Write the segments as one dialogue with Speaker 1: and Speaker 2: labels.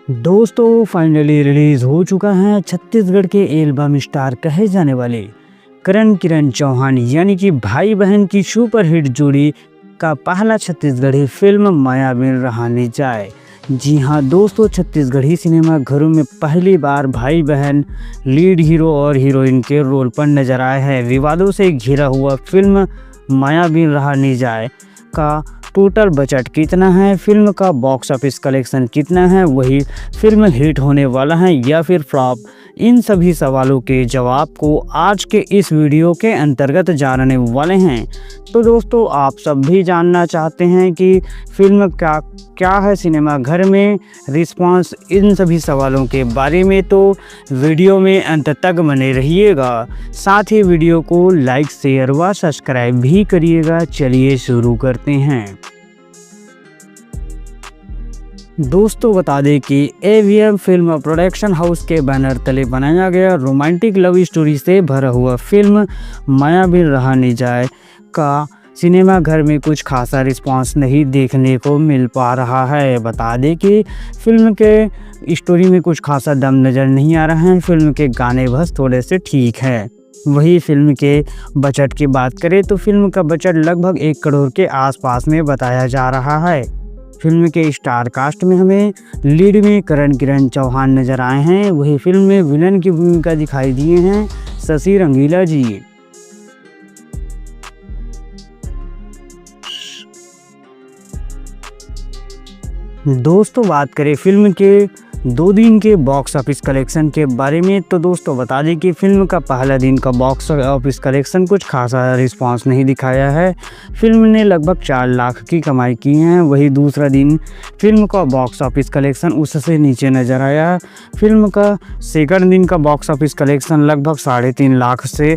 Speaker 1: दोस्तों finally release हो चुका है छत्तीसगढ़ के एल्बम स्टार कहे जाने वाले करण किरण चौहान यानी कि भाई बहन की सुपरहिट जोड़ी का पहला छत्तीसगढ़ी फिल्म मायाबीन रहा नहीं जाए। जी हाँ दोस्तों, छत्तीसगढ़ी सिनेमा घरों में पहली बार भाई बहन लीड हीरो और हीरोइन के रोल पर नजर आए हैं। विवादों से घिरा हुआ फिल्म मायाबीन रहा नहीं जाए का टोटल बजट कितना है, फिल्म का बॉक्स ऑफिस कलेक्शन कितना है, वही फिल्म हिट होने वाला है या फिर फ्लॉप, इन सभी सवालों के जवाब को आज के इस वीडियो के अंतर्गत जानने वाले हैं। तो दोस्तों आप सब भी जानना चाहते हैं कि फिल्म क्या है सिनेमा घर में रिस्पांस, इन सभी सवालों के बारे में तो वीडियो में अंत तक बने रहिएगा। साथ ही वीडियो को लाइक शेयर व सब्सक्राइब भी करिएगा। चलिए शुरू करते हैं। दोस्तों बता दें कि एवीएम फिल्म प्रोडक्शन हाउस के बैनर तले बनाया गया रोमांटिक लव स्टोरी से भरा हुआ फिल्म मायाबीन रहा नहीं जाए का सिनेमा घर में कुछ खासा रिस्पांस नहीं देखने को मिल पा रहा है। बता दें कि फिल्म के स्टोरी में कुछ खासा दम नज़र नहीं आ रहा है। फिल्म के गाने बस थोड़े से ठीक है। वही फिल्म के बजट की बात करें तो फिल्म का बजट लगभग 1 करोड़ के आसपास में बताया जा रहा है। फिल्म के स्टार कास्ट में हमें लीड में करण किरण चौहान नजर आए हैं। वही फिल्म में विलन की भूमिका दिखाई दिए हैं शशि रंगीला जी। दोस्तों बात करें फिल्म के 2 दिन के बॉक्स ऑफिस कलेक्शन के बारे में तो दोस्तों बता दें कि फिल्म का पहला दिन का बॉक्स ऑफिस कलेक्शन कुछ खासा रिस्पांस नहीं दिखाया है। फिल्म ने लगभग 4 लाख की कमाई की है। वही दूसरा दिन फिल्म का बॉक्स ऑफिस कलेक्शन उससे नीचे नज़र आया। फिल्म का सेकंड दिन का बॉक्स ऑफिस कलेक्शन लगभग 3.5 लाख से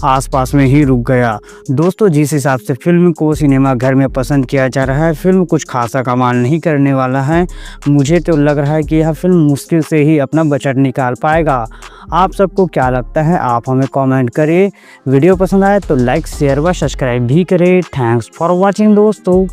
Speaker 1: आसपास में ही रुक गया। दोस्तों जिस हिसाब से फिल्म को सिनेमा घर में पसंद किया जा रहा है, फिल्म कुछ खासा कमाल नहीं करने वाला है। मुझे तो लग रहा है कि यह फिल्म मुश्किल से ही अपना बजट निकाल पाएगा। आप सबको क्या लगता है, आप हमें कमेंट करें। वीडियो पसंद आए तो लाइक शेयर व सब्सक्राइब भी करें। थैंक्स फॉर वॉचिंग दोस्तों।